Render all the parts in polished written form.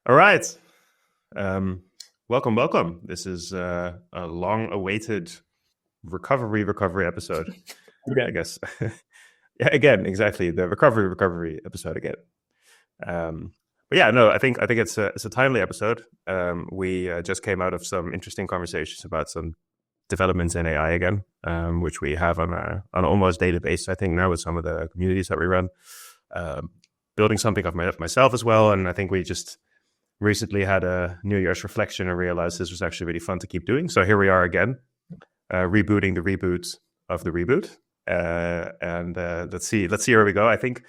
All right. Um, welcome. This is a long-awaited recovery episode, I Again. guess. Yeah, again, exactly the recovery episode again. But yeah, no, I think it's a timely episode. We just came out of some interesting conversations about some developments in AI again, which we have on an almost daily basis. I think now with some of the communities that we run, um, building something of myself as well, and I think we just recently had a New Year's reflection and realized this was actually really fun to keep doing. So here we are again, rebooting the reboot of the reboot, and let's see where we go. I think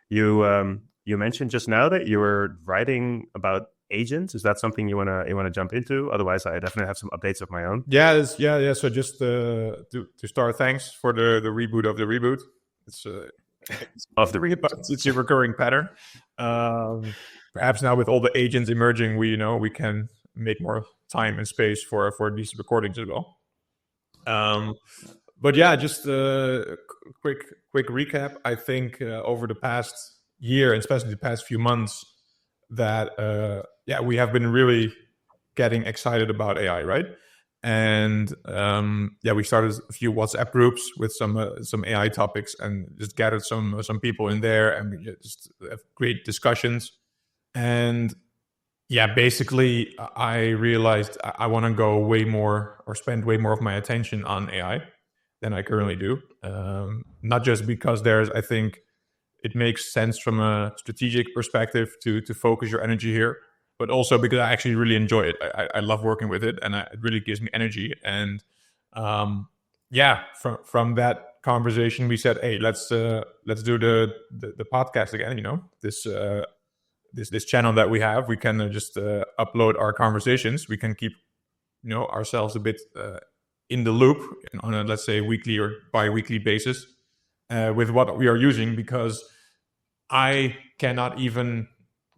you mentioned just now that you were writing about agents. Is that something you wanna jump into? Otherwise, I definitely have some updates of my own. Yeah. So just to start, thanks for the reboot of the reboot. It's Of the reboot, it's a recurring pattern. Perhaps now with all the agents emerging, we can make more time and space for these recordings as well. But yeah, just a quick recap. I think over the past year, and especially the past few months, that we have been really getting excited about AI, right? And we started a few WhatsApp groups with some AI topics, and just gathered some people in there, and we just have great discussions. And yeah, basically, I realized I want to go way more, or spend way more of my attention on AI than I currently do. Not just because I think it makes sense from a strategic perspective to focus your energy here, but also because I actually really enjoy it. I love working with it, and it really gives me energy. And from that conversation, we said, hey, let's do the podcast again. This channel that we have, we can just upload our conversations. We can keep ourselves a bit in the loop on a, let's say, weekly or bi-weekly basis with what we are using, because I cannot even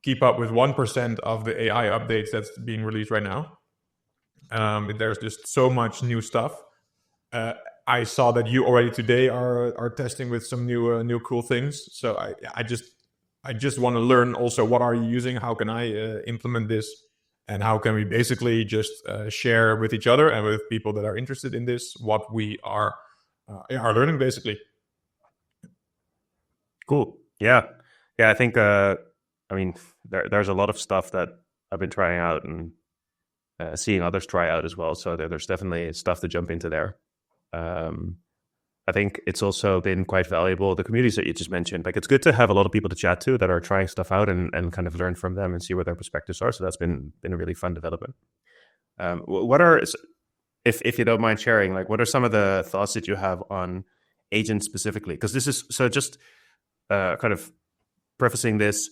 keep up with 1% of the AI updates that's being released right now. There's just so much new stuff. I saw that you already today are testing with some new cool things. So I just want to learn also, what are you using? How can I implement this? And how can we basically just share with each other and with people that are interested in this what we are learning, basically. cool. Yeah. I think there's a lot of stuff that I've been trying out and seeing others try out as well. So there's definitely stuff to jump into there. I think it's also been quite valuable, the communities that you just mentioned. Like, it's good to have a lot of people to chat to that are trying stuff out, and kind of learn from them and see what their perspectives are. So that's been a really fun development. What are, if you don't mind sharing, like, what are some of the thoughts that you have on agents specifically? Because this is, so just kind of prefacing this,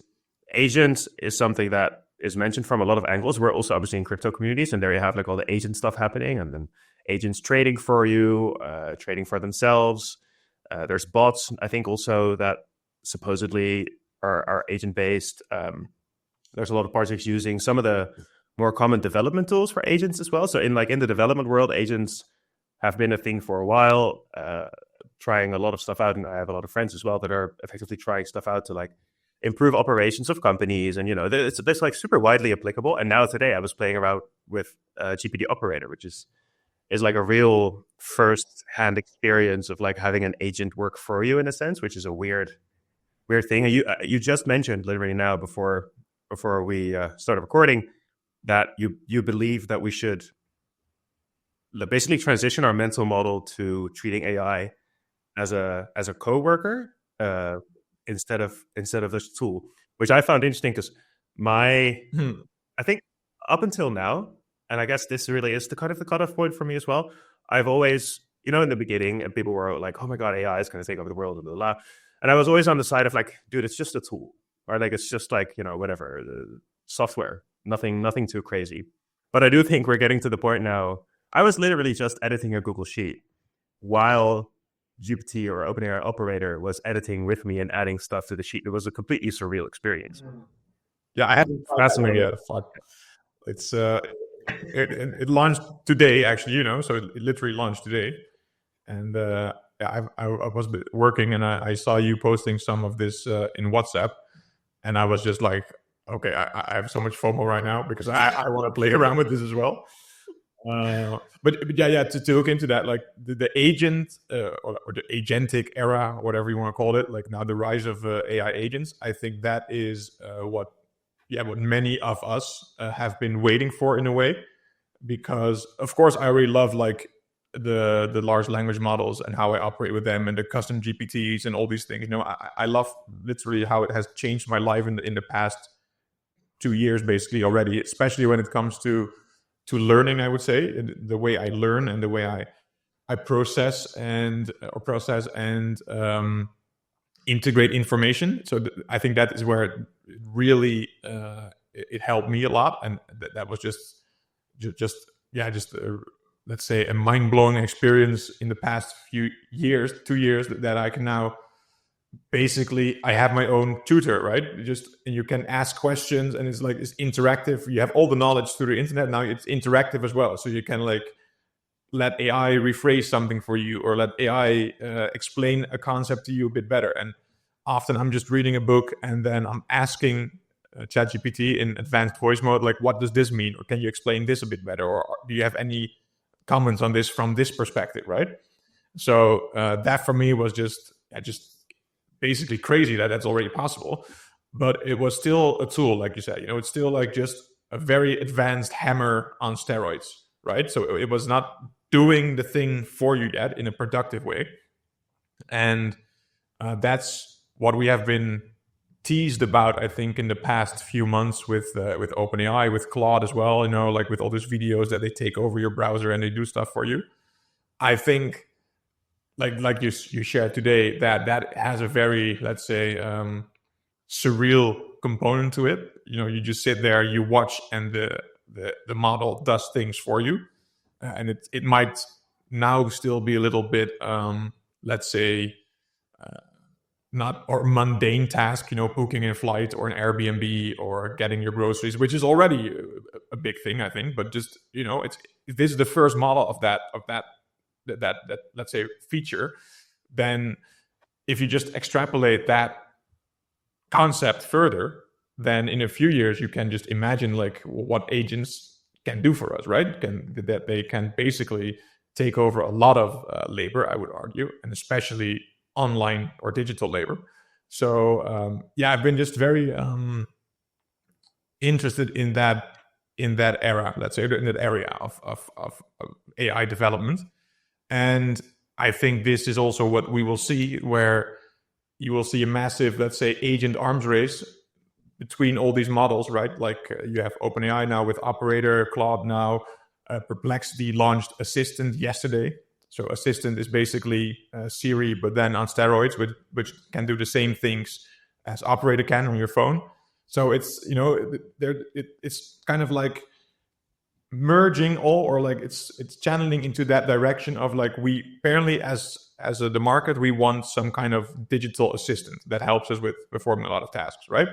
agent is something that is mentioned from a lot of angles. We're also obviously in crypto communities, and there you have like all the agent stuff happening, and then agents trading for you, trading for themselves. There's bots, I think, also that supposedly are agent based. There's a lot of projects using some of the more common development tools for agents as well. So in the development world, agents have been a thing for a while, trying a lot of stuff out, and I have a lot of friends as well that are effectively trying stuff out to like improve operations of companies, and it's like super widely applicable. And now today I was playing around with GPT operator, which is like a real first-hand experience of like having an agent work for you in a sense, which is a weird thing. And you just mentioned literally now before we started recording that you believe that we should basically transition our mental model to treating AI as a coworker instead of this tool, which I found interesting because I think up until now, and I guess this really is the cutoff point for me as well. I've always, in the beginning, and people were like, "Oh my god, AI is going to take over the world," blah, blah, blah. And I was always on the side of like, dude, it's just a tool, or like it's just like whatever, software, nothing too crazy. But I do think we're getting to the point now. I was literally just editing a Google Sheet while GPT or OpenAI operator was editing with me and adding stuff to the sheet. It was a completely surreal experience. Yeah, I haven't fascinated yet. Fuck. It's it launched today, actually, so it literally launched today. And I was working, and I saw you posting some of this in WhatsApp, and I was just like, Okay, I have so much FOMO right now because I want to play around with this as well. But yeah, to look into that, like the agent or the agentic era, whatever you want to call it, like now the rise of AI agents, I think that is what many of us have been waiting for in a way, because of course I really love like the large language models and how I operate with them and the custom GPTs and all these things. You know, I love literally how it has changed my life in the past 2 years basically already, especially when it comes to learning. I would say the way I learn and the way I process and integrate information. So I think that is where it really it helped me a lot, and that was just let's say a mind-blowing experience in the past few years, 2 years, that I can now basically, I have my own tutor, right? And you can ask questions, and it's interactive. You have all the knowledge through the internet. Now it's interactive as well. So you can like let AI rephrase something for you, or let AI explain a concept to you a bit better. And often I'm just reading a book and then I'm asking ChatGPT in advanced voice mode, like, what does this mean? Or can you explain this a bit better? Or do you have any comments on this from this perspective, right? So that for me was just basically crazy that that's already possible. But it was still a tool, like you said. You know, it's still like just a very advanced hammer on steroids, right? So it was not doing the thing for you yet in a productive way. And that's what we have been teased about, I think, in the past few months with OpenAI, with Claude as well, you know, like with all these videos that they take over your browser and they do stuff for you. I think like you shared today, that has a very, let's say, surreal component to it. You know, you just sit there, you watch, and the model does things for you, and it might now still be a little bit, let's say, not or mundane task, you know, booking a flight or an Airbnb or getting your groceries, which is already a big thing, I think. But just, you know, this is the first model of that let's say feature. Then if you just extrapolate that concept further, then in a few years you can just imagine like what agents can do for us, right? That they can basically take over a lot of labor, I would argue, and especially online or digital labor. So I've been just very interested in that era, let's say, in that area of AI development. And I think this is also what we will see, where you will see a massive, let's say, agent arms race between all these models, right? Like you have OpenAI now with Operator, Claude now, Perplexity launched Assistant yesterday. So Assistant is basically Siri, but then on steroids, which can do the same things as Operator can on your phone. So it's, you know, it's kind of like merging all, or like it's channeling into that direction of like, we apparently as the market, we want some kind of digital assistant that helps us with performing a lot of tasks, right?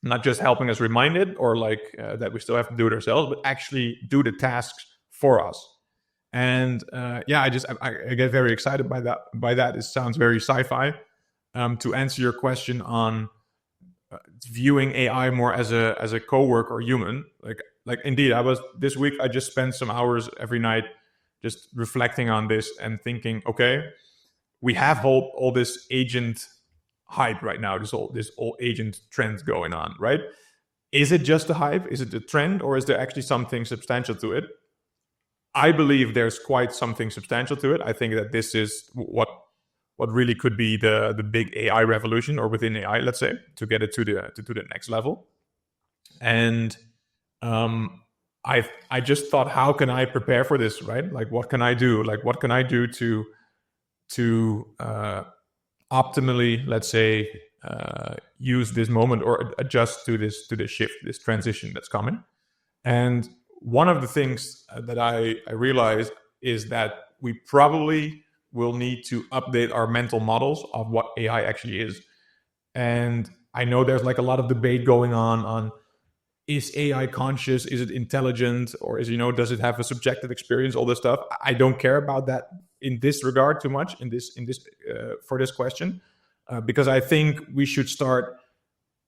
Not just helping us remind it, or like that we still have to do it ourselves, but actually do the tasks for us. And I get very excited by that. It sounds very sci-fi. To answer your question on viewing AI more as a coworker or human, like indeed, this week I just spent some hours every night just reflecting on this and thinking, okay, we have all this agent hype right now, this whole agent trend going on, right? Is it just a hype? Is it a trend, or is there actually something substantial to it? I believe there's quite something substantial to it. I think that this is what really could be the big AI revolution, or within AI, let's say, to get it to the next level. And I just thought, how can I prepare for this, right? Like, what can I do? Like, what can I do to optimally, let's say, use this moment or adjust to this shift, this transition that's coming? And one of the things that I realized is that we probably will need to update our mental models of what AI actually is. And I know there's like a lot of debate going on is AI conscious? Is it intelligent? Or does it have a subjective experience? All this stuff. I don't care about that in this regard too much for this question, because I think we should start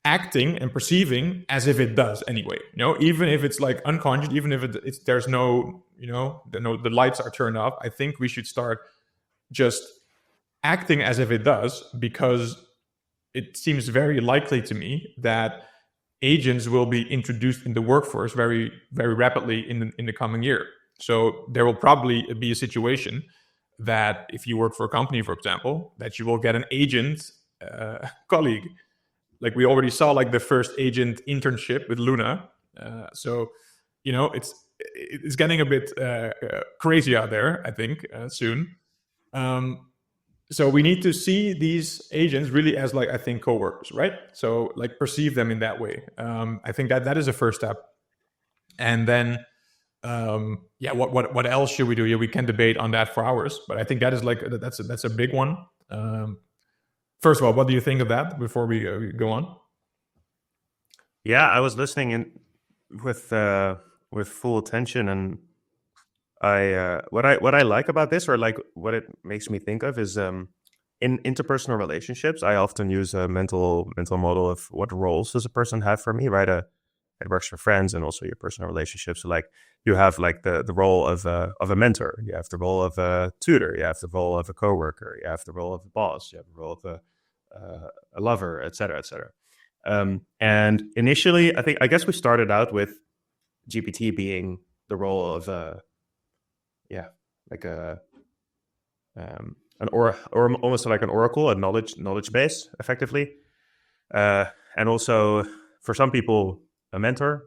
acting and perceiving as if it does anyway. Even if it's like unconscious, even if it's there's no, the lights are turned off. I think we should start just acting as if it does, because it seems very likely to me that agents will be introduced in the workforce very, very rapidly in the coming year. So there will probably be a situation that if you work for a company, for example, that you will get an agent colleague. Like we already saw like the first agent internship with Luna. So it's getting a bit crazy out there, I think, soon. So we need to see these agents really as, like, I think, coworkers, right? So like perceive them in that way. I think that is a first step. And then what else should we do? Yeah, we can debate on that for hours, but I think that is like that's a big one. First of all, what do you think of that before we go on? Yeah, I was listening in with full attention, and what I like about this, or like what it makes me think of, is in interpersonal relationships, I often use a mental model of what roles does a person have for me, right? It works for friends and also your personal relationships. So like you have like the role of a mentor, you have the role of a tutor, you have the role of a coworker, you have the role of a boss, you have the role of a lover, etc., etc. And initially, I guess we started out with GPT being the role of like or almost like an oracle, a knowledge base, effectively, and also for some people a mentor.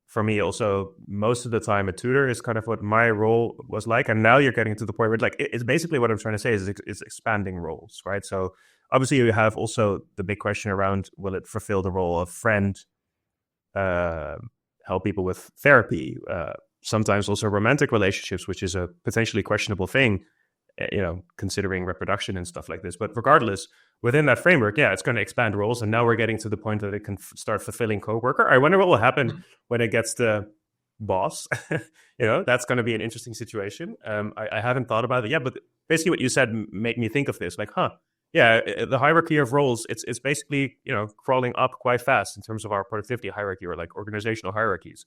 For me, also most of the time a tutor is kind of what my role was like. And now you're getting to the point where like it's basically what I'm trying to say is it's expanding roles, right? So obviously you have also the big question around, will it fulfill the role of friend, help people with therapy, sometimes also romantic relationships, which is a potentially questionable thing, considering reproduction and stuff like this. But regardless, within that framework, yeah, it's going to expand roles. And now we're getting to the point that it can start fulfilling coworker. I wonder what will happen when it gets to boss. That's going to be an interesting situation. I haven't thought about it yet, but basically what you said made me think of this. Like, yeah, the hierarchy of roles, it's basically, crawling up quite fast in terms of our productivity hierarchy, or like organizational hierarchies.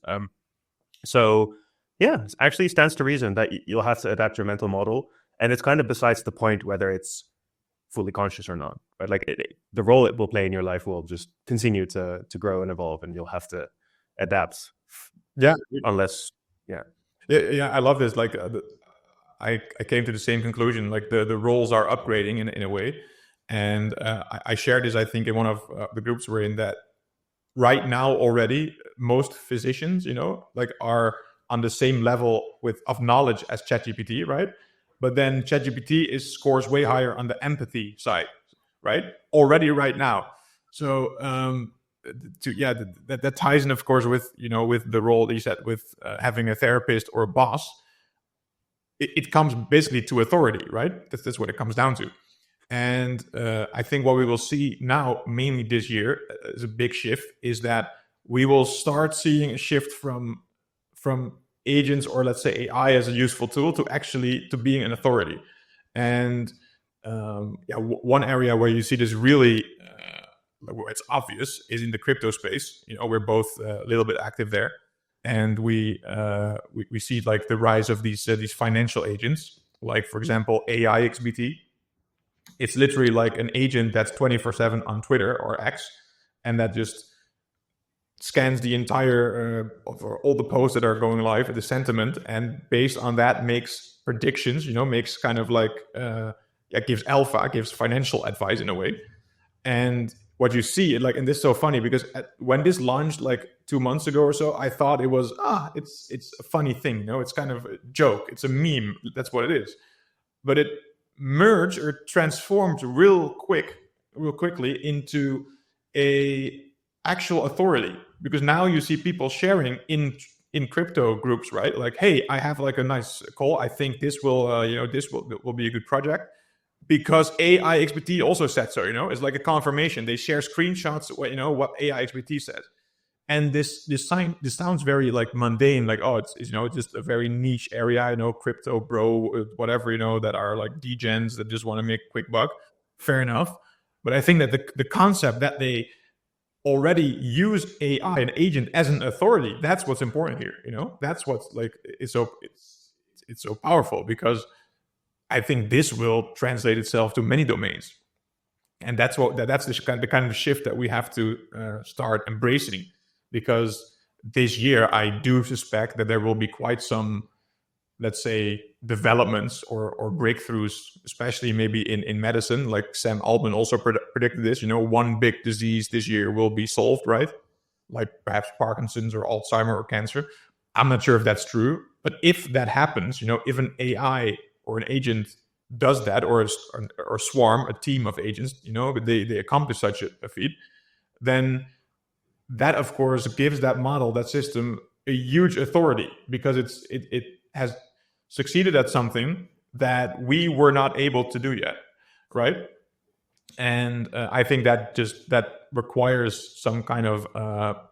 So yeah, it actually stands to reason that you'll have to adapt your mental model. And it's kind of besides the point whether it's fully conscious or not, right? Like the role it will play in your life will just continue to grow and evolve, and you'll have to adapt. Yeah. Unless, yeah. Yeah, I love this. Like, I came to the same conclusion. Like the roles are upgrading in a way, and I shared this, I think, in one of the groups we're in, that right now already most physicians, like are on the same level of knowledge as ChatGPT, right? But then ChatGPT scores way higher on the empathy side, right? Already right now. So that ties in, of course, with with the role that you said with having a therapist or a boss. It comes basically to authority, right? That's what it comes down to. And I think what we will see now, mainly this year, is a big shift, is that we will start seeing a shift from agents, or let's say AI as a useful tool, to being an authority. And one area where you see this really where it's obvious is in the crypto space. We're both a little bit active there, and we see like the rise of these financial agents, like for example AIXBT. It's literally like an agent that's 24/7 on Twitter or X, and that just scans the entire or all the posts that are going live, the sentiment, and based on that makes predictions. Makes kind of like gives financial advice in a way. And what you see, like, and this is so funny because when this launched like 2 months ago or so, I thought it was it's a funny thing. It's kind of a joke. It's a meme. That's what it is. But it merged or transformed real quickly into a actual authority, because now you see people sharing in crypto groups, right? Like, hey, I have like a nice call. I think this will this will be a good project because AIXBT also said so. It's like a confirmation. They share screenshots what AIXBT said. And this sounds very like mundane, like, oh, it's just a very niche area, crypto bro, whatever, that are like degens that just want to make a quick buck. Fair enough. But I think that the concept that they already use AI, an agent, as an authority, that's what's important here. That's what's like it's so powerful, because I think this will translate itself to many domains, and that's the kind of shift that we have to start embracing. Because this year, I do suspect that there will be quite some, let's say, developments or breakthroughs, especially maybe in medicine. Like Sam Altman also predicted this. One big disease this year will be solved, right? Like perhaps Parkinson's or Alzheimer or cancer. I'm not sure if that's true, but if that happens, if an AI or an agent does that, or swarm, a team of agents, they accomplish such a feat, then that, of course, gives that model, that system, a huge authority, because it has succeeded at something that we were not able to do yet, right? And I think that requires some kind of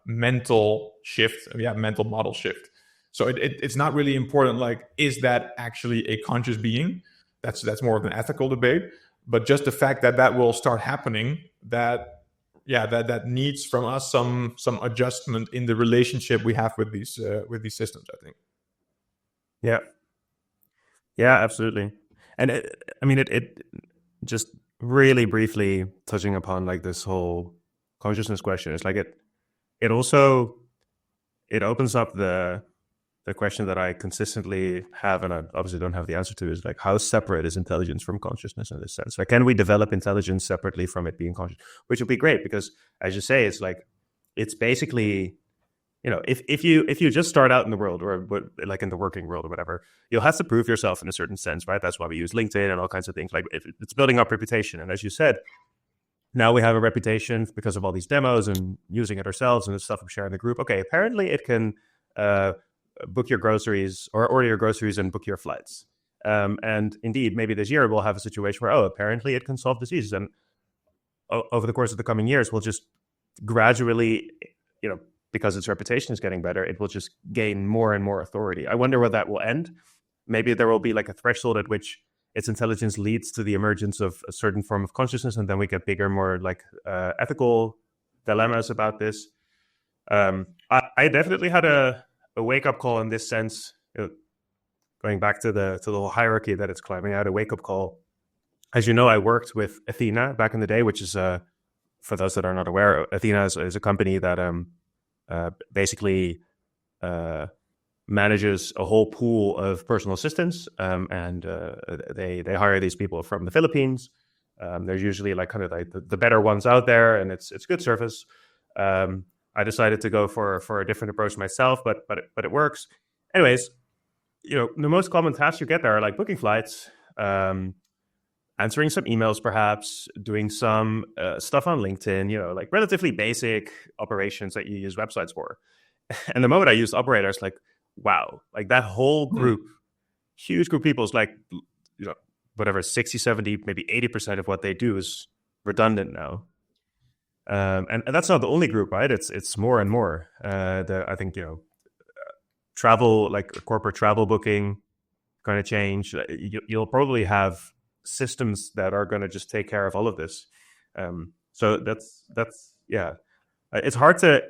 mental shift, mental model shift. So it's not really important, like, is that actually a conscious being? That's more of an ethical debate. But just the fact that will start happening, that needs from us some adjustment in the relationship we have with these systems, I think. Yeah, absolutely. And it just really briefly touching upon like this whole consciousness question. It's like it also opens up the question that I consistently have, and I obviously don't have the answer to, is like, how separate is intelligence from consciousness in this sense? Like, can we develop intelligence separately from it being conscious? Which would be great, because as you say, it's like, it's basically, if you just start out in the world, or like in the working world or whatever, you'll have to prove yourself in a certain sense, right? That's why we use LinkedIn and all kinds of things. Like, it's building up reputation. And as you said, now we have a reputation because of all these demos and using it ourselves and the stuff we share in the group. Okay, apparently it can book your groceries, or order your groceries and book your flights. And indeed, maybe this year we'll have a situation where, apparently it can solve diseases. And over the course of the coming years, we'll just gradually, because its reputation is getting better, it will just gain more and more authority. I wonder where that will end. Maybe there will be like a threshold at which its intelligence leads to the emergence of a certain form of consciousness, and then we get bigger, more like ethical dilemmas about this. I definitely had a wake-up call in this sense, going back to the whole hierarchy that it's climbing out, a wake-up call. As you know, I worked with Athena back in the day, which is, for those that are not aware, Athena is a company that basically manages a whole pool of personal assistants, and they hire these people from the Philippines. They're usually like kind of like the better ones out there, and it's good service. I decided to go for a different approach myself, but it works. Anyways, the most common tasks you get there are like booking flights, answering some emails, perhaps doing some stuff on LinkedIn, like relatively basic operations that you use websites for. And the moment I used operators, like, wow, like that whole group, huge group of people, is like, whatever, 60, 70, maybe 80% of what they do is redundant now. And that's not the only group, right? It's more and more. I think, travel, like corporate travel booking, going to change. You'll probably have systems that are going to just take care of all of this. So that's yeah. It's hard to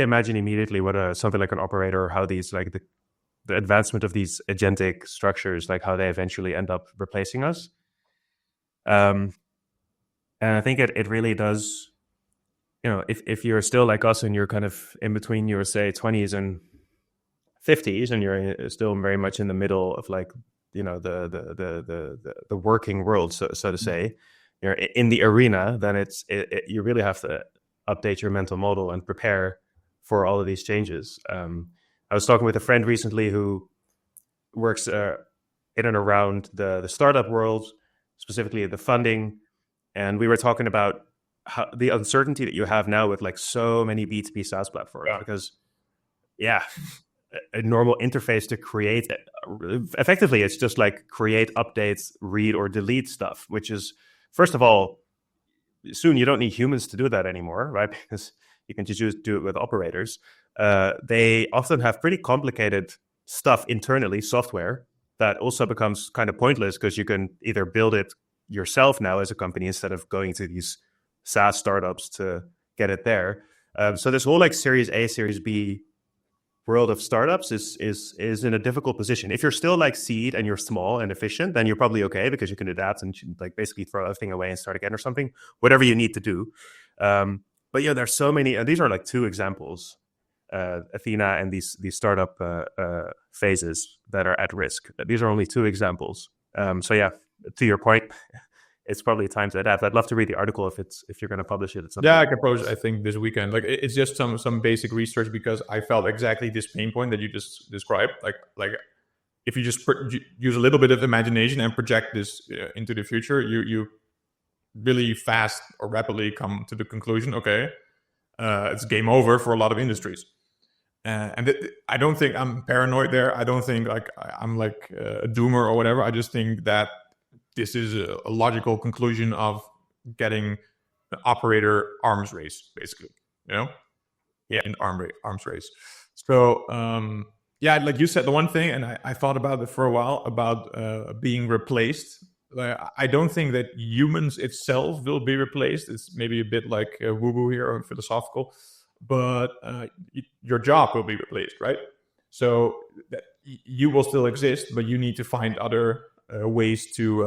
imagine immediately what something like an operator, or how these, like the advancement of these agentic structures, like how they eventually end up replacing us. And I think it really does. If you're still like us and you're kind of in between your, say, 20s and 50s, and you're still very much in the middle of like, the working world, so to say, you're in the arena, then you really have to update your mental model and prepare for all of these changes. I was talking with a friend recently who works in and around the startup world, specifically the funding, and we were talking about how the uncertainty that you have now with like so many B2B SaaS platforms, because a normal interface to create effectively, it's just like create, updates, read or delete stuff, which is, first of all, soon you don't need humans to do that anymore, right? Because you can just do it with operators. They often have pretty complicated stuff internally, software, that also becomes kind of pointless, because you can either build it yourself now as a company instead of going to these SaaS startups to get it there. So this whole like Series A, Series B world of startups is in a difficult position. If you're still like seed and you're small and efficient, then you're probably okay because you can adapt and like basically throw everything away and start again or something, whatever you need to do. But yeah, there's so many, and these are like two examples, Athena and these startup phases that are at risk. These are only two examples. So yeah, to your point, it's probably time to adapt. I'd love to read the article if you're going to publish it at some Yeah, point. I can post. I think this weekend. Like it's just some basic research because I felt exactly this pain point that you just described. Like if you just use a little bit of imagination and project this into the future, you really fast or rapidly come to the conclusion, okay, it's game over for a lot of industries. I don't think I'm paranoid there. I don't think like I'm like a doomer or whatever. I just think that this is a logical conclusion of getting an operator arms race, basically. Yeah, an arms race. So yeah, like you said, the one thing, and I thought about it for a while about being replaced. I don't think that humans itself will be replaced. It's maybe a bit like woo-woo here or philosophical, but your job will be replaced, right? So you will still exist, but you need to find other ways to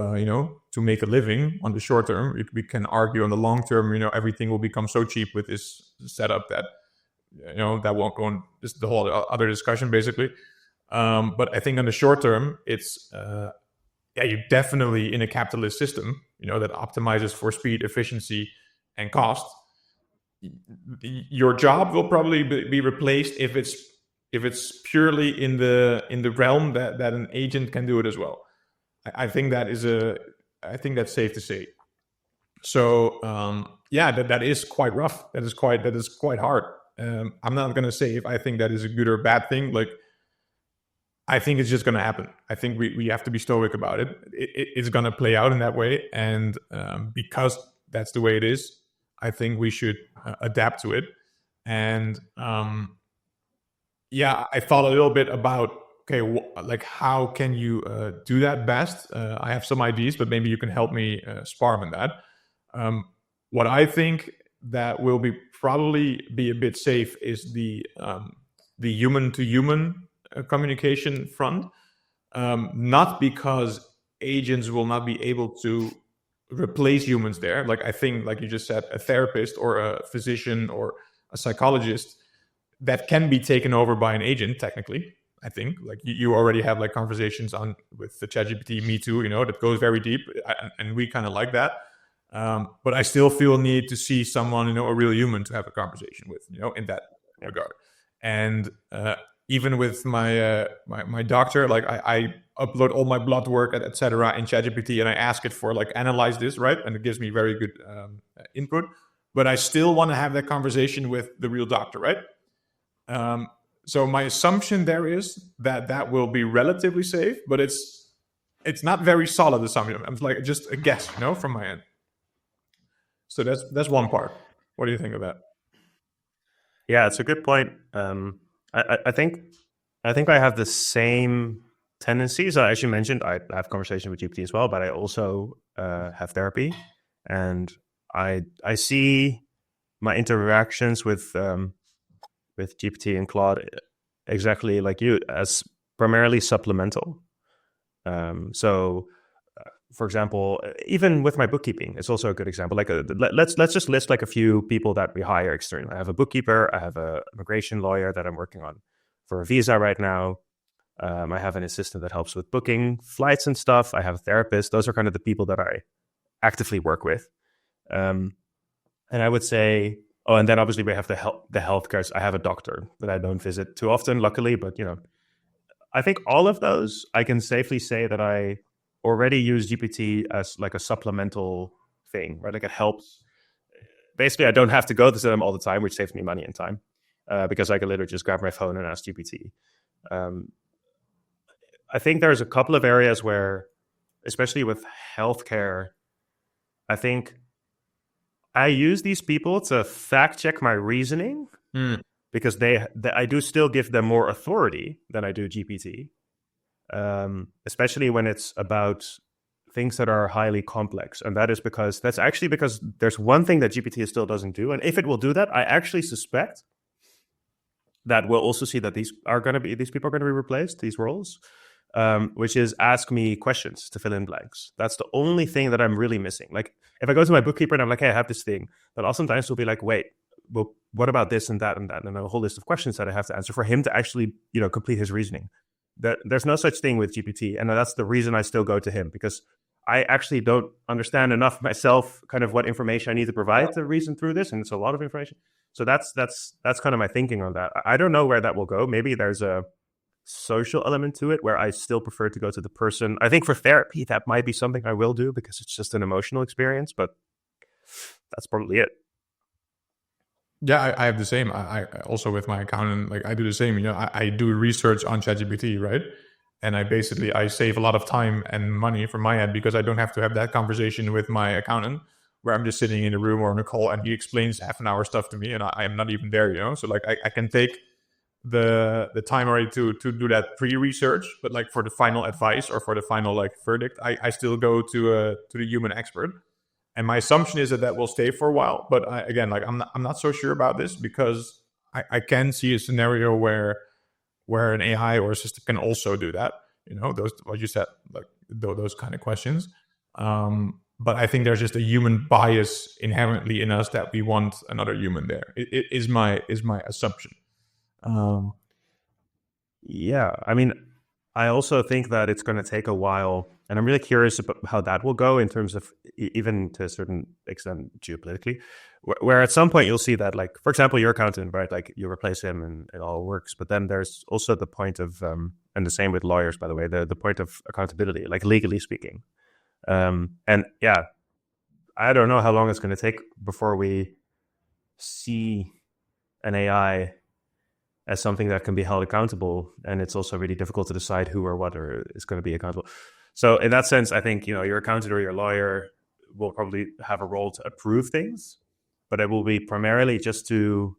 to make a living on the short term. We can argue on the long term, everything will become so cheap with this setup that that won't go on. This is the whole other discussion, basically. But I think on the short term, it's you definitely in a capitalist system, that optimizes for speed, efficiency, and cost. Your job will probably be replaced if it's purely in the realm that an agent can do it as well. I think that's safe to say. So that is quite rough. That is quite hard. I'm not going to say if I think that is a good or bad thing. Like, I think it's just going to happen. I think we have to be stoic about it. It's going to play out in that way. And because that's the way it is, I think we should adapt to it. And I thought a little bit about, okay, like how can you do that best? I have some ideas, but maybe you can help me spar on that. What I think that will probably be a bit safe is the human to human communication front. Not because agents will not be able to replace humans there. Like I think, like you just said, a therapist or a physician or a psychologist that can be taken over by an agent, technically. I think like you already have like conversations with the ChatGPT, me too, that goes very deep, and we kind of like that. But I still feel need to see someone, a real human to have a conversation with, in that regard. And even with my my doctor, like I upload all my blood work, etc. in ChatGPT, and I ask it for like analyze this, right? And it gives me very good input. But I still want to have that conversation with the real doctor, right? So my assumption there is that will be relatively safe, but it's not very solid assumption. I'm like just a guess, from my end. So that's one part. What do you think of that? Yeah, it's a good point. I think I have the same tendencies. I actually mentioned I have conversation with GPT as well, but I also have therapy, and I see my interactions with GPT and Claude exactly like you, as primarily supplemental. So, for example, even with my bookkeeping, it's also a good example. Like, let's just list like a few people that we hire externally. I have a bookkeeper. I have a immigration lawyer that I'm working on for a visa right now. I have an assistant that helps with booking flights and stuff. I have a therapist. Those are kind of the people that I actively work with. And I would say, oh, and then obviously we have the healthcare. I have a doctor that I don't visit too often, luckily. But I think all of those, I can safely say that I already use GPT as like a supplemental thing, right? Like it helps. Basically, I don't have to go to them all the time, which saves me money and time, because I can literally just grab my phone and ask GPT. I think there's a couple of areas where, especially with healthcare, I think I use these people to fact check my reasoning because I do still give them more authority than I do GPT, especially when it's about things that are highly complex. And that's actually because there's one thing that GPT still doesn't do. And if it will do that, I actually suspect that we'll also see that these people are going to be replaced, these roles, which is ask me questions to fill in blanks. That's the only thing that I'm really missing. Like if I go to my bookkeeper and I'm like, hey, I have this thing, but oftentimes he'll be like, wait, well, what about this and that and that, and a whole list of questions that I have to answer for him to actually, complete his reasoning. There's no such thing with GPT, and that's the reason I still go to him, because I actually don't understand enough myself, kind of what information I need to provide to reason through this, and it's a lot of information. So that's kind of my thinking on that. I don't know where that will go. Maybe there's a social element to it where I still prefer to go to the person. I think for therapy, that might be something I will do because it's just an emotional experience, but that's probably it. Yeah, I have the same. I also with my accountant, like I do the same. I do research on ChatGPT, right? And I save a lot of time and money from my end because I don't have to have that conversation with my accountant where I'm just sitting in a room or on a call and he explains half an hour stuff to me and I am not even there. So like I can take the time already to do that pre-research, but like for the final advice or for the final like verdict, I still go to the human expert. And my assumption is that will stay for a while. But I'm not so sure about this because I can see a scenario where an AI or a system can also do that. Those what you said, like those kind of questions. But I think there's just a human bias inherently in us that we want another human there. It is my assumption. Yeah, I mean, I also think that it's going to take a while, and I'm really curious about how that will go in terms of even to a certain extent geopolitically, where at some point you'll see that, like, for example, your accountant, right? Like you replace him and it all works. But then there's also the point of, and the same with lawyers, by the way, the point of accountability, like legally speaking. And yeah, I don't know how long it's going to take before we see an AI as something that can be held accountable, and it's also really difficult to decide who or what is going to be accountable. So in that sense, I think your accountant or your lawyer will probably have a role to approve things, but it will be primarily just for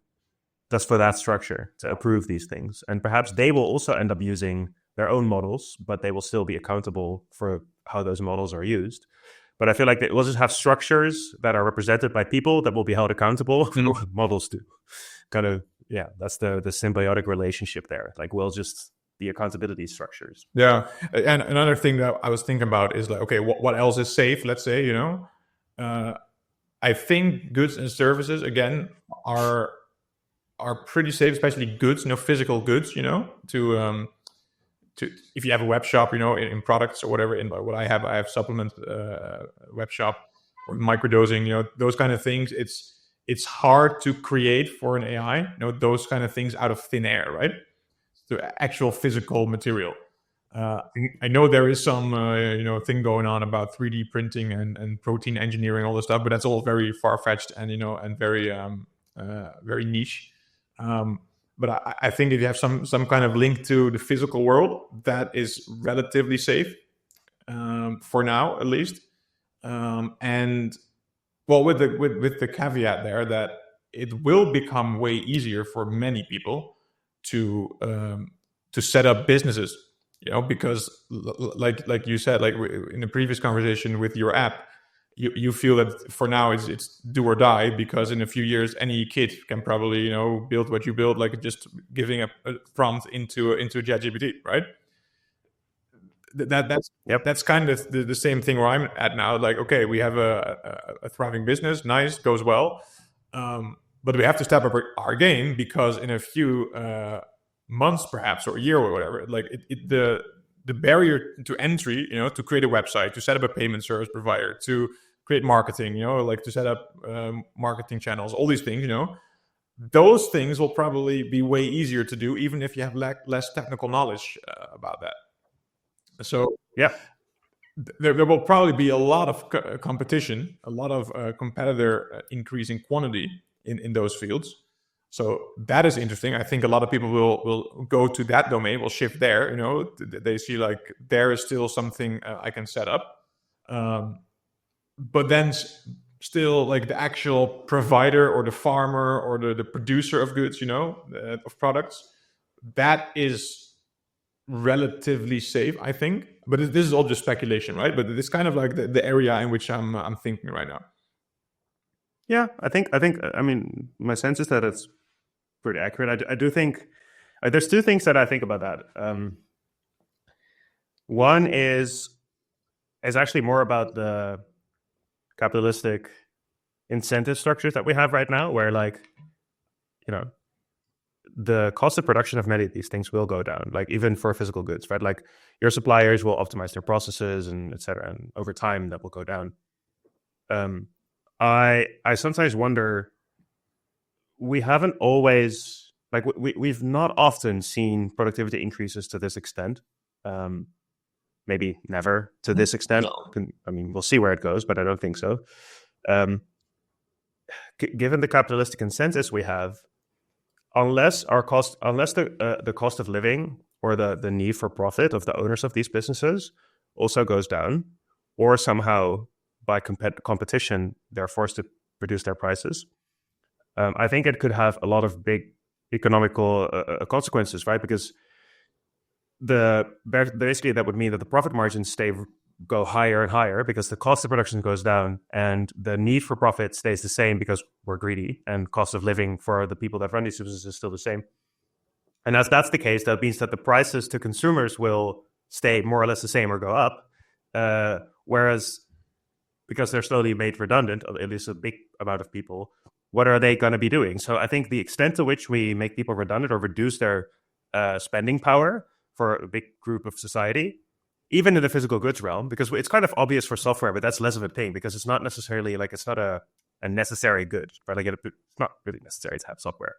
that structure to approve these things, and perhaps they will also end up using their own models, but they will still be accountable for how those models are used. But I feel like we'll just have structures that are represented by people that will be held accountable for what models do. Kind of. Yeah, that's the symbiotic relationship there. Like we'll just the accountability structures. Yeah, and another thing that I was thinking about is like, okay, what else is safe? Let's say, I think goods and services again are pretty safe, especially goods, physical goods, to if you have a web shop, in products or whatever. In what I have supplement web shop or microdosing, those kind of things. It's hard to create for an AI, those kind of things out of thin air, right? The actual physical material. I know there is some, thing going on about 3D printing and protein engineering, all this stuff, but that's all very far-fetched and, and very, very niche. But I think if you have some kind of link to the physical world, that is relatively safe, for now, at least. And well, with the caveat there that it will become way easier for many people to set up businesses, because like you said, like in the previous conversation with your app, you feel that for now it's do or die, because in a few years any kid can probably build what you build, like just giving a prompt into ChatGPT, right? That's kind of the same thing where I'm at now. Like, okay, we have a thriving business, nice, goes well, but we have to step up our game, because in a few months, perhaps, or a year or whatever, like the barrier to entry, to create a website, to set up a payment service provider, to create marketing, like to set up marketing channels, all these things, those things will probably be way easier to do, even if you have less technical knowledge about that. So yeah, there will probably be a lot of competition, a lot of competitor increase in quantity in those fields. So that is interesting. I think a lot of people will go to that domain, will shift there. They see like there is still something I can set up, but then still like the actual provider or the farmer or the producer of goods, of products, that is relatively safe, I think. But this is all just speculation, right? But it's kind of like the area in which I'm thinking right now. Yeah, I mean, my sense is that it's pretty accurate. I do think there's two things that I think about that. One is actually more about the capitalistic incentive structures that we have right now, where like, you know, the cost of production of many of these things will go down, like even for physical goods, right? Like your suppliers will optimize their processes and et cetera, and over time that will go down. I sometimes wonder, we haven't always, like we've not often seen productivity increases to this extent. Maybe never to this extent. No. I mean, we'll see where it goes, but I don't think so. Given the capitalistic consensus we have, unless the cost of living or the need for profit of the owners of these businesses also goes down, or somehow by competition they're forced to reduce their prices, I think it could have a lot of big economical consequences, right? Because basically that would mean that the profit margins go higher and higher because the cost of production goes down, and the need for profit stays the same because we're greedy, and cost of living for the people that run these businesses is still the same. And as that's the case, that means that the prices to consumers will stay more or less the same or go up, whereas because they're slowly made redundant, at least a big amount of people, what are they going to be doing? So I think the extent to which we make people redundant or reduce their spending power for a big group of society, even in the physical goods realm, because it's kind of obvious for software, but that's less of a thing because it's not necessarily like, it's not a necessary good, right? Like it's not really necessary to have software.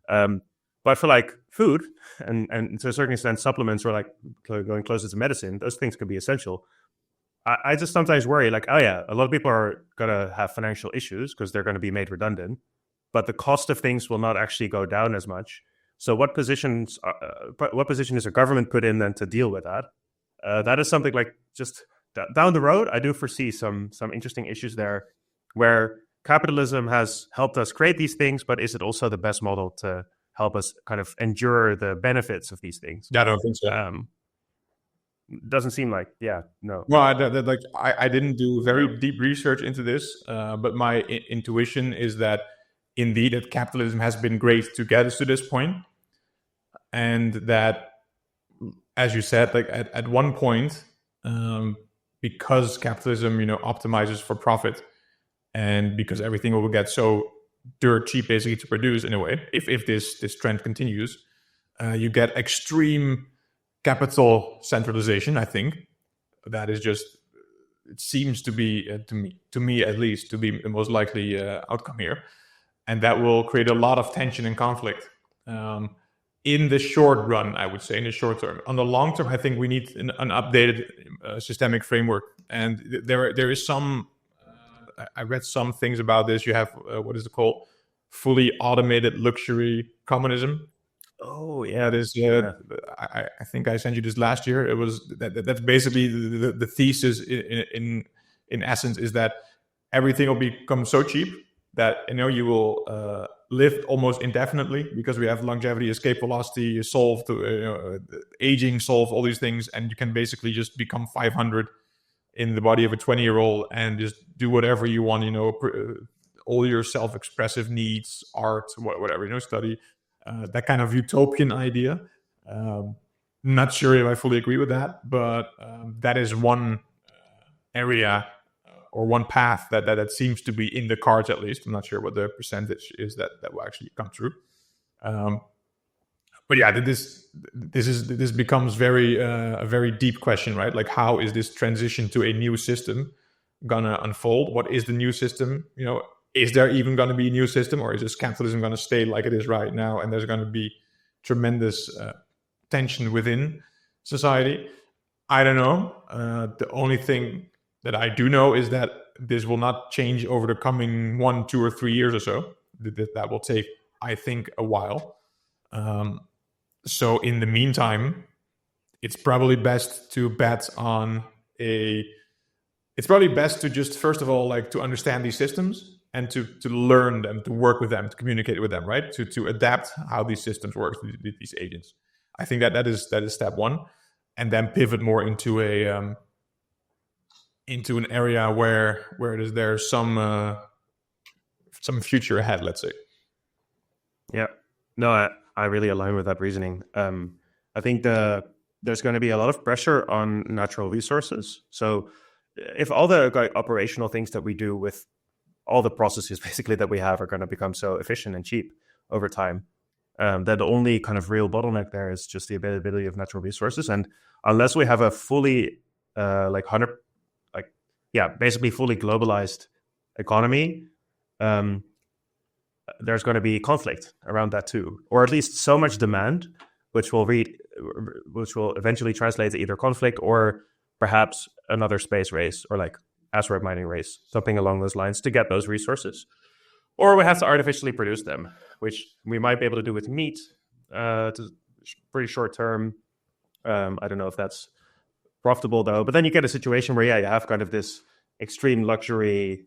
But for like food and to a certain extent supplements, or like going closer to medicine, those things could be essential. I just sometimes worry, like, oh yeah, a lot of people are going to have financial issues because they're going to be made redundant, but the cost of things will not actually go down as much. So what position is a government put in then to deal with that? That is something like just down the road, I do foresee some interesting issues there, where capitalism has helped us create these things, but is it also the best model to help us kind of endure the benefits of these things? Yeah, I don't think so. Doesn't seem like, no. Well, I didn't do very deep research into this, but my intuition is that indeed that capitalism has been great to get us to this point, and that, as you said, like at one point, because capitalism, optimizes for profit, and because everything will get so dirt cheap basically to produce in a way, if this trend continues, you get extreme capital centralization. I think that is just, it seems to be to me at least, to be the most likely outcome here, and that will create a lot of tension and conflict in the short run, I would say. In the short term. On the long term, I think we need an updated systemic framework, and there is some I read some things about this. You have what is it called, fully automated luxury communism. Oh yeah, this. I think I sent you this last year. It was that's basically the thesis in essence is that everything will become so cheap that you will live almost indefinitely, because we have longevity, escape velocity, solve aging, solve all these things, and you can basically just become 500 in the body of a 20-year-old and just do whatever you want. All your self-expressive needs, art, whatever, study. That kind of utopian idea. Not sure if I fully agree with that, but that is one area or one path that seems to be in the cards, at least. I'm not sure what the percentage is that will actually come true. But yeah, this becomes a very deep question, right? Like, how is this transition to a new system gonna unfold? What is the new system? Is there even going to be a new system, or is this capitalism going to stay like it is right now, and there's going to be tremendous tension within society? I don't know. The only thing that I do know is that this will not change over the coming 1, 2, or 3 years or so. That will take, I think, a while. So in the meantime, it's probably best to bet on it's probably best to just, first of all, like, to understand these systems and to learn them, to work with them, to communicate with them, right? To adapt how these systems work, these agents. I think that is step one, and then pivot more into an area where there's some future ahead, let's say. Yeah. No, I really align with that reasoning. I think there's going to be a lot of pressure on natural resources. So if all the like, operational things that we do with all the processes basically that we have are going to become so efficient and cheap over time, that the only kind of real bottleneck there is just the availability of natural resources. And unless we have a fully like 100, like, yeah, basically fully globalized economy, um, there's going to be conflict around that too, or at least so much demand, which will eventually translate to either conflict or perhaps another space race or like asteroid mining race, something along those lines to get those resources. Or we have to artificially produce them, which we might be able to do with meat, to pretty short term. I don't know if that's profitable though. But then you get a situation where you have kind of this extreme luxury.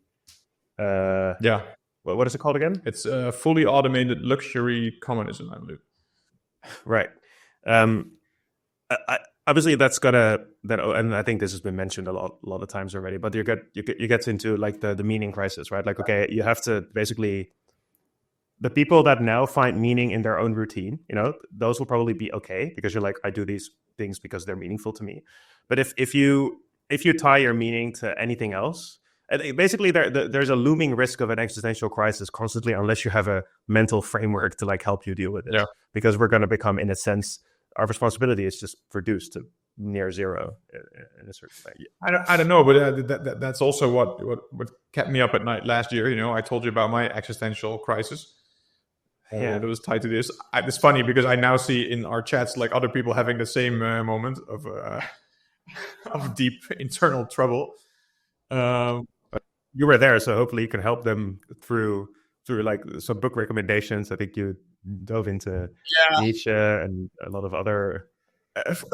Yeah, What is it called again? it's fully automated luxury communism, I believe. Right. Um, Obviously that's gonna that, and I think this has been mentioned a lot of times already. But you get into like the meaning crisis, right? Like, okay, you have to basically the people that now find meaning in their own routine, those will probably be okay because you're like, I do these things because they're meaningful to me. But if you tie your meaning to anything else, basically there's a looming risk of an existential crisis constantly unless you have a mental framework to like help you deal with it. Yeah. Because we're going to become, in a sense, our responsibility is just reduced to near zero in a certain way. I don't know, but that's also what kept me up at night last year. I told you about my existential crisis. Yeah. That was tied to this. It's funny because I now see in our chats like other people having the same moment of deep internal trouble. You were there, so hopefully you can help them through like some book recommendations. I think you dove into Nietzsche and a lot of other.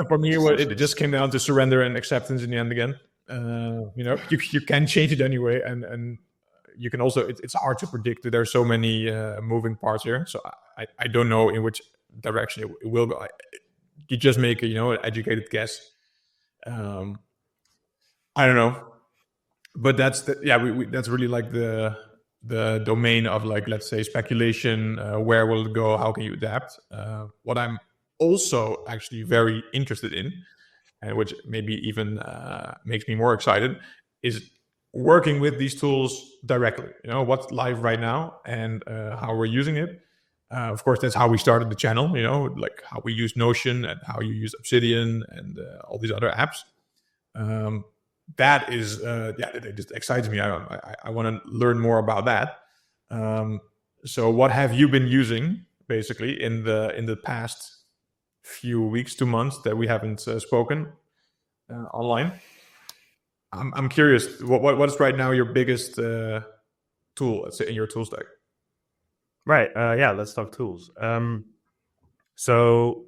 For me, it just came down to surrender and acceptance in the end again. You can change it anyway, and you can also. It's hard to predict. There are so many moving parts here, so I don't know in which direction it will go. You just make an educated guess. I don't know, but that's that's really like the domain of like, let's say, speculation. Where will it go? How can you adapt? What I'm also actually very interested in, and which maybe even makes me more excited, is working with these tools directly. What's live right now and how we're using it. Of course, that's how we started the channel. Like how we use Notion and how you use Obsidian and all these other apps. That is, it just excites me. I want to learn more about that. So, what have you been using basically in the past few weeks to months that we haven't spoken online? I'm curious. What is right now your biggest tool, let's say, in your tool stack? Right. Let's talk tools. So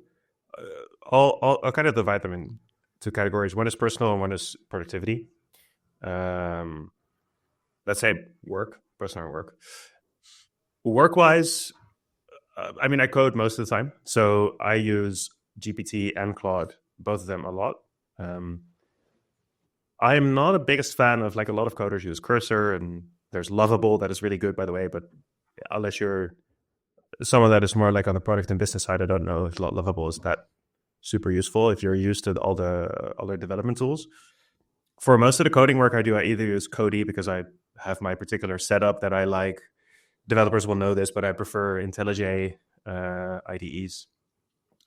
I'll kind of divide them in two categories. One is personal and one is productivity. Let's say personal work. Work-wise, I code most of the time. So I use GPT and Claude, both of them a lot. I am not a biggest fan of, like, a lot of coders use Cursor, and there's Lovable that is really good, by the way, but unless you're someone that is more like on the product and business side, I don't know if Lovable is that super useful if you're used to all the other development tools. For most of the coding work I do, I either use Cody because I have my particular setup that I like. Developers will know this, but I prefer IntelliJ IDEs.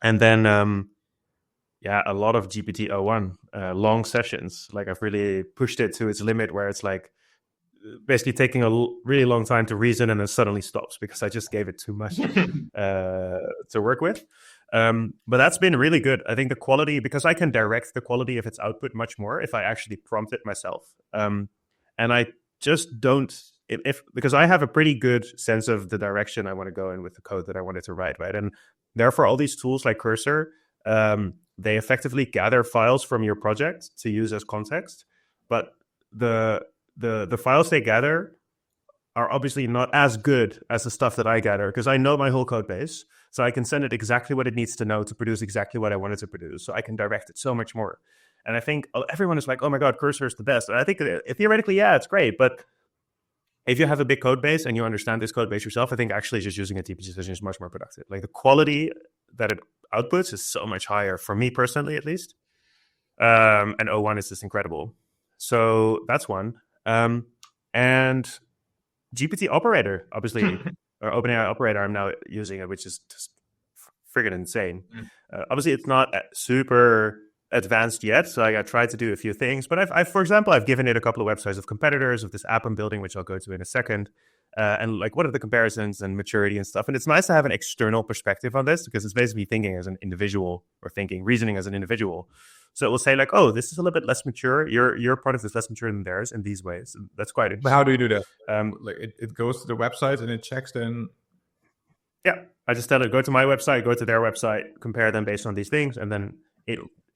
And then a lot of GPT-01 long sessions. Like, I've really pushed it to its limit where it's like basically taking a really long time to reason and then suddenly stops because I just gave it too much to work with. But that's been really good. I think the quality, because I can direct the quality of its output much more if I actually prompt it myself. And I just don't, because I have a pretty good sense of the direction I want to go in with the code that I wanted to write, right? And therefore, all these tools like Cursor, they effectively gather files from your project to use as context. But the files they gather are obviously not as good as the stuff that I gather because I know my whole code base. So I can send it exactly what it needs to know to produce exactly what I want it to produce. So I can direct it so much more. And I think everyone is like, oh my God, Cursor is the best. And I think theoretically, yeah, it's great. But if you have a big code base and you understand this code base yourself, I think actually just using a TP decision is much more productive. Like the quality that it outputs is so much higher for me personally, at least. And O1 is just incredible. So that's one. And GPT operator, obviously, or OpenAI operator, I'm now using it, which is just friggin' insane. Obviously, it's not super advanced yet, so I tried to do a few things. But I've, for example, I've given it a couple of websites of competitors of this app I'm building, which I'll go to in a second. And like, what are the comparisons and maturity and stuff? And it's nice to have an external perspective on this because it's basically thinking as an individual or reasoning as an individual. So it will say like, oh, this is a little bit less mature. Your product is less mature than theirs in these ways. And that's quite interesting. But how do you do that? Like it goes to the website and it checks then. Yeah, I just tell it, go to my website, go to their website, compare them based on these things. And then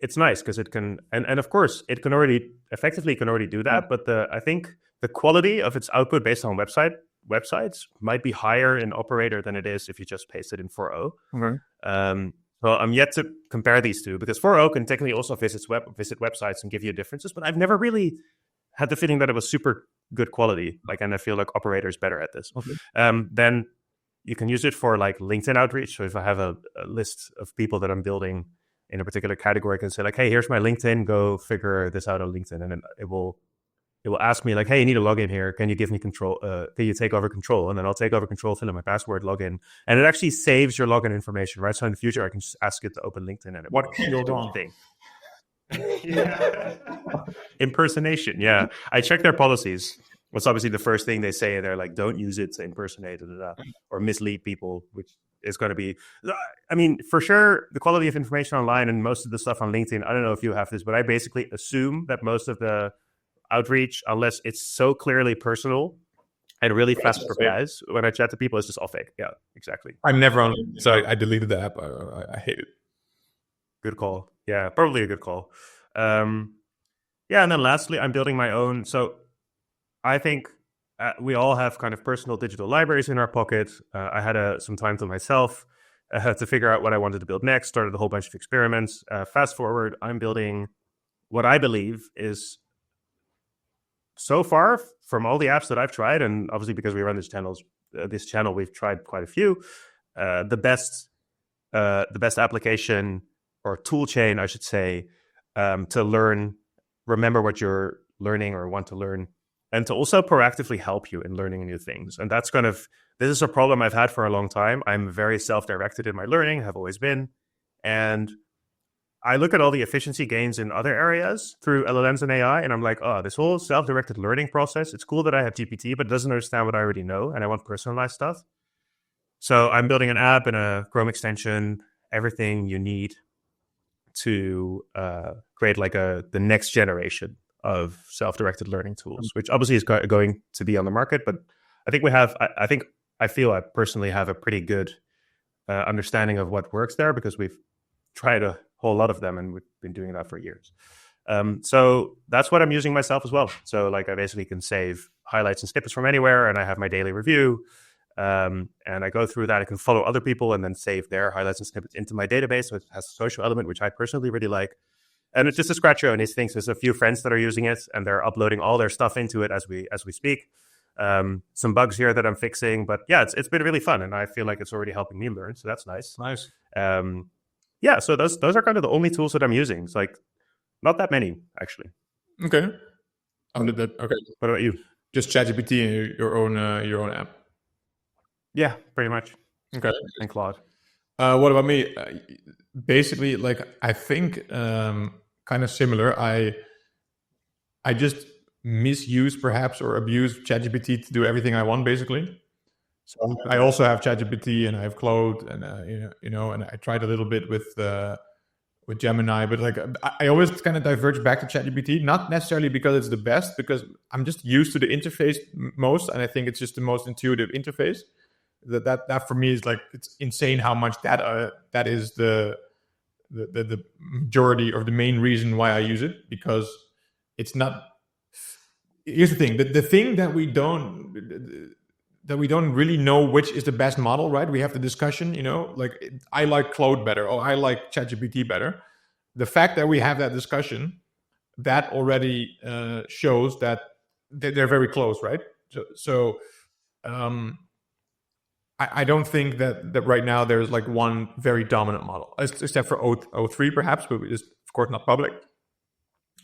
it's nice because it can, and of course it can already do that. But I think the quality of its output based on websites might be higher in operator than it is if you just paste it in 4.0. Okay. So I'm yet to compare these two because 4.0 can technically also visit websites and give you differences, but I've never really had the feeling that it was super good quality. And I feel like operator is better at this. Okay. Then you can use it for like LinkedIn outreach. So if I have a list of people that I'm building in a particular category, I can say like, hey, here's my LinkedIn, go figure this out on LinkedIn. And then it will ask me like, hey, you need a login here. Can you give me control? Can you take over control? And then I'll take over control, fill in my password, login. And it actually saves your login information, right? So in the future, I can just ask it to open LinkedIn. And what killed on? Thing. Impersonation. Yeah. I check their policies. What's obviously the first thing they say. They're like, don't use it to impersonate or mislead people, which is going to be, I mean, for sure, the quality of information online and most of the stuff on LinkedIn, I don't know if you have this, but I basically assume that most of the outreach, unless it's so clearly personal and really fast replies, when I chat to people, it's just all fake. Yeah, exactly. I'm never on, so I deleted the app. I hate it. Good call. Yeah, probably a good call. Yeah, and then lastly, I'm building my own. So I think we all have kind of personal digital libraries in our pocket. I had some time to myself to figure out what I wanted to build next, started a whole bunch of experiments. Fast forward, I'm building what I believe is, so far from all the apps that I've tried, and obviously because we run this channel, we've tried quite a few. The best application or tool chain, I should say, to remember what you're learning or want to learn, and to also proactively help you in learning new things. And this is a problem I've had for a long time. I'm very self-directed in my learning, have always been, and I look at all the efficiency gains in other areas through LLMs and AI, and I'm like, oh, this whole self-directed learning process, it's cool that I have GPT, but it doesn't understand what I already know, and I want personalized stuff. So I'm building an app and a Chrome extension, everything you need to create like the next generation of self-directed learning tools, which obviously is going to be on the market. But I think I feel I personally have a pretty good understanding of what works there because we've tried a whole lot of them and we've been doing that for years. So that's what I'm using myself as well. So like I basically can save highlights and snippets from anywhere, and I have my daily review. And I go through that. I can follow other people and then save their highlights and snippets into my database. So it has a social element, which I personally really like. And it's just a scratch and these things. There's a few friends that are using it, and they're uploading all their stuff into it as we speak. Some bugs here that I'm fixing, but yeah, it's been really fun, and I feel like it's already helping me learn. So that's nice. Nice. Yeah. So those are kind of the only tools that I'm using. It's like not that many actually. Okay. Okay. What about you? Just ChatGPT and your own app. Yeah, pretty much. Okay. And Claude. What about me? Basically, like I think kind of similar. I just misuse perhaps or abuse ChatGPT to do everything I want, basically. So I also have ChatGPT and I have Claude, and and I tried a little bit with Gemini, but like I always kind of diverge back to ChatGPT, not necessarily because it's the best, because I'm just used to the interface most, and I think it's just the most intuitive interface. That for me is like, it's insane how much that is the majority or the main reason why I use it, because it's not. Here's the thing: the thing that we don't, that we don't really know which is the best model, right? We have the discussion, like I like Claude better, or I like ChatGPT better. The fact that we have that discussion, that already shows that they're very close, right? So I don't think that right now there's like one very dominant model, except for O3 perhaps, but it's of course not public.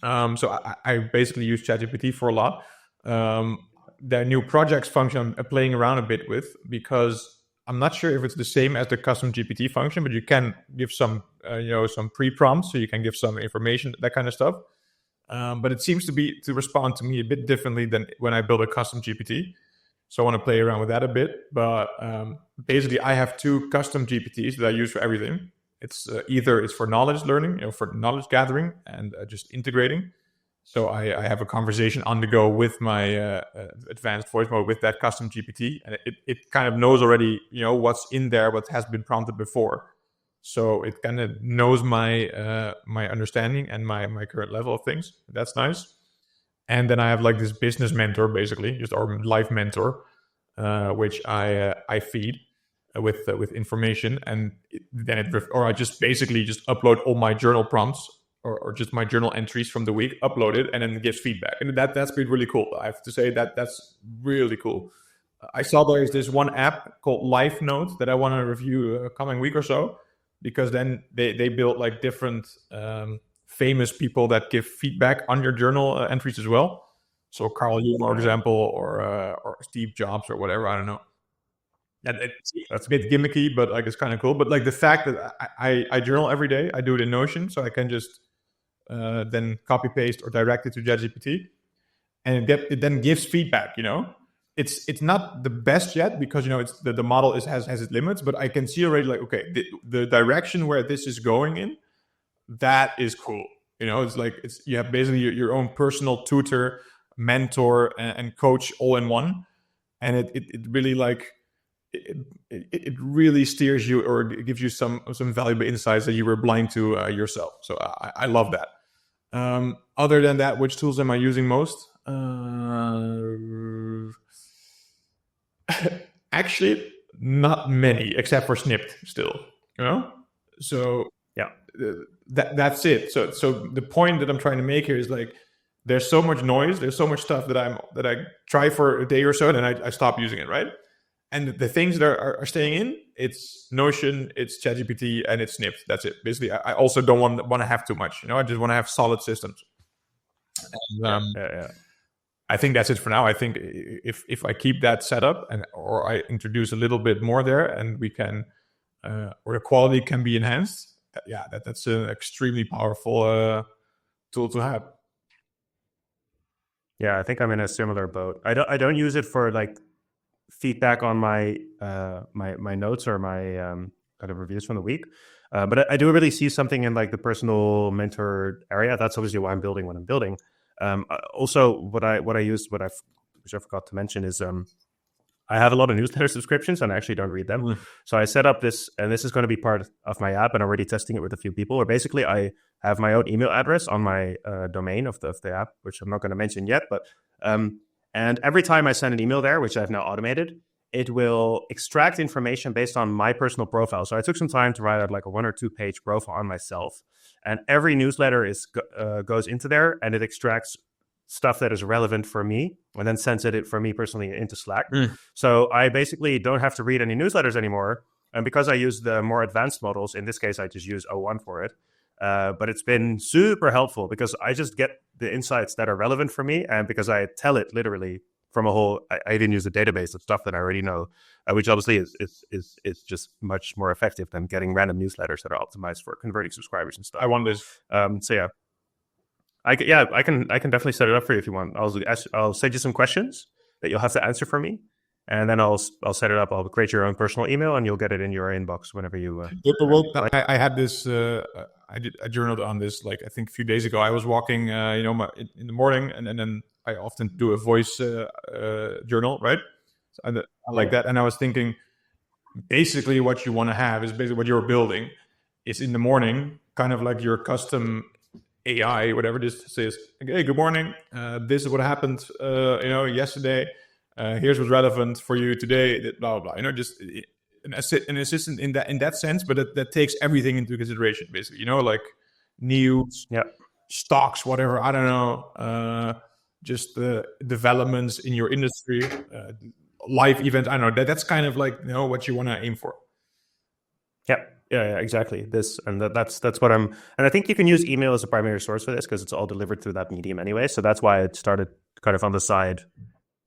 So I basically use ChatGPT for a lot. The new projects function I'm playing around a bit with, because I'm not sure if it's the same as the custom GPT function, but you can give some some pre-prompts, so you can give some information, that kind of stuff. But it seems to respond to me a bit differently than when I build a custom GPT. So I want to play around with that a bit. But basically, I have 2 custom GPTs that I use for everything. It's either it's for knowledge learning, for knowledge gathering and just integrating. So I have a conversation on the go with my advanced voice mode with that custom GPT, and it kind of knows already, what's in there, what has been prompted before. So it kind of knows my my understanding and my current level of things. That's nice. And then I have like this business mentor, basically, just our life mentor, which I feed with information, and then I just basically just upload all my journal prompts or just my journal entries from the week, upload it, and then it gives feedback. And that's been really cool. I have to say that's really cool. I saw there's this one app called Life Notes that I want to review coming week or so, because then they built like different famous people that give feedback on your journal entries as well. So Carl Jung, for example, or Steve Jobs or whatever. I don't know. And that's a bit gimmicky, but like it's kind of cool. But like the fact that I journal every day, I do it in Notion, so I can just then copy paste or direct it to ChatGPT, and it then gives feedback. It's not the best yet, because it's the model has its limits, but I can see already like, okay, the direction where this is going in, that is cool. It's like you have basically your own personal tutor, mentor, and coach all in one, and it really like it really steers you, or gives you some valuable insights that you were blind to yourself. So I love that. Other than that, which tools am I using most? Actually, not many, except for Snipped still. So yeah, that's it. So the point that I'm trying to make here is like, there's so much noise, there's so much stuff that I try for a day or so, and then I stop using it, right? And the things that are staying in, it's Notion, it's ChatGPT, and it's Snipped. That's it. Basically, I also don't want to have too much. I just want to have solid systems. And, I think that's it for now. I think if I keep that set up, or I introduce a little bit more there, and we can, or the quality can be enhanced, that's an extremely powerful tool to have. Yeah, I think I'm in a similar boat. I don't use it for like feedback on my my notes or my kind of reviews from the week, but I do really see something in like the personal mentor area. That's obviously why I'm building what I'm building. Also, which I forgot to mention is I have a lot of newsletter subscriptions and I actually don't read them. So I set up this, and this is going to be part of my app, and I'm already testing it with a few people, where basically I have my own email address on my domain of the app, which I'm not going to mention yet, but and every time I send an email there, which I've now automated, it will extract information based on my personal profile. So I took some time to write out like a 1 or 2 page profile on myself, and every newsletter goes into there, and it extracts stuff that is relevant for me, and then sends it for me personally into Slack. So I basically don't have to read any newsletters anymore. And because I use the more advanced models, in this case, I just use O1 for it. But it's been super helpful, because I just get the insights that are relevant for me. And because I tell it literally from a whole, I even use a database of stuff that I already know, which obviously is just much more effective than getting random newsletters that are optimized for converting subscribers and stuff. I want this. So yeah. I can definitely set it up for you if you want. I'll send you some questions that you'll have to answer for me, and then I'll set it up. I'll create your own personal email, and you'll get it in your inbox whenever you. I had this. I journaled on this like I think a few days ago. I was walking, in the morning, and then I often do a voice journal, right? So I like that, and I was thinking, basically, what you want to have is basically what you're building is in the morning, kind of like your custom AI, whatever this says. Hey, good morning. This is what happened, yesterday. Here's what's relevant for you today. Blah blah blah. Just an assistant in that sense, but that takes everything into consideration. Basically, like news, Yeah. stocks, whatever. I don't know. Just the developments in your industry, live events. I don't know. That's kind of like what you want to aim for. Yeah, exactly. That's what I'm, and I think you can use email as a primary source for this because it's all delivered through that medium anyway. So that's why I started kind of on the side,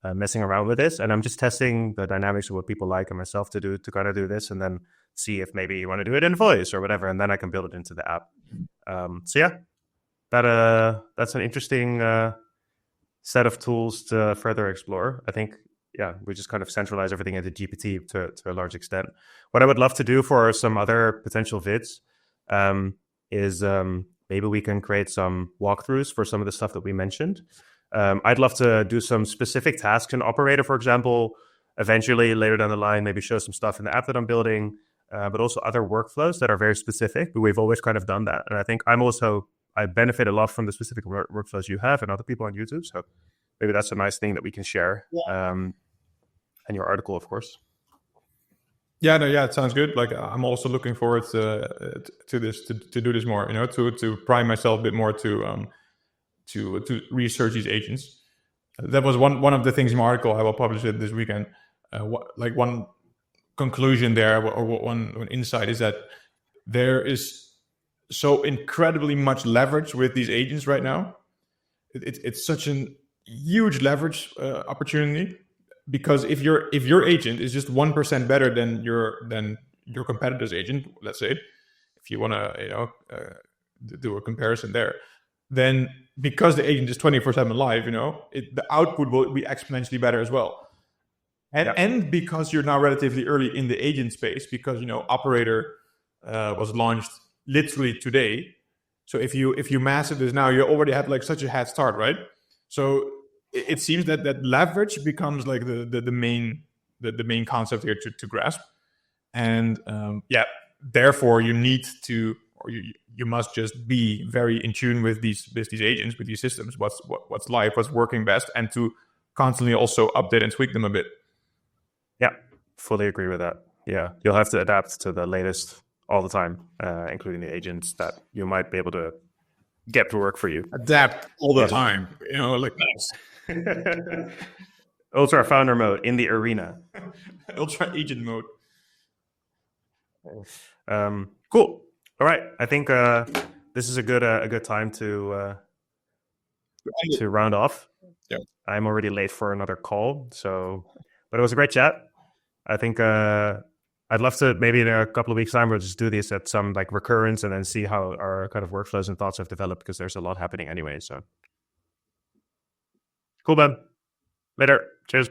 messing around with this, and I'm just testing the dynamics of what people like and myself to kind of do this, and then see if maybe you want to do it in voice or whatever, and then I can build it into the app. So yeah, that's an interesting set of tools to further explore. I think. Yeah, we just kind of centralize everything into GPT to a large extent. What I would love to do for some other potential vids is maybe we can create some walkthroughs for some of the stuff that we mentioned. I'd love to do some specific tasks in Operator, for example, eventually later down the line, maybe show some stuff in the app that I'm building, but also other workflows that are very specific. But we've always kind of done that. And I think I benefit a lot from the specific workflows you have and other people on YouTube. So maybe that's a nice thing that we can share. And your article, of course. Yeah, it sounds good. Like I'm also looking forward to this to do this more. To prime myself a bit more to research these agents. That was one of the things in my article. I will publish it this weekend. One conclusion there, or one insight is that there is so incredibly much leverage with these agents right now. It's such an huge leverage opportunity, because if your agent is just 1% better than your competitor's agent, let's say, if you want to do a comparison there, then because the agent is 24/7 live, the output will be exponentially better as well. And because you're now relatively early in the agent space, because Operator was launched literally today. So if you master this now, you already had like such a head start, right? So it seems that leverage becomes like the main concept here to grasp, and therefore you need to, or you must just be very in tune with these agents, with these systems, what's live, what's working best, and to constantly also update and tweak them a bit. Yeah, fully agree with that. Yeah, you'll have to adapt to the latest all the time, including the agents that you might be able to get to work for you. Adapt all the time, like nice. Ultra founder mode in the arena. Ultra agent mode. Cool. All right. I think this is a good time to round off. Yeah. I'm already late for another call, but it was a great chat. I think I'd love to, maybe in a couple of weeks' time, we'll just do this at some like recurrence and then see how our kind of workflows and thoughts have developed, because there's a lot happening anyway. So cool, man. Later. Cheers.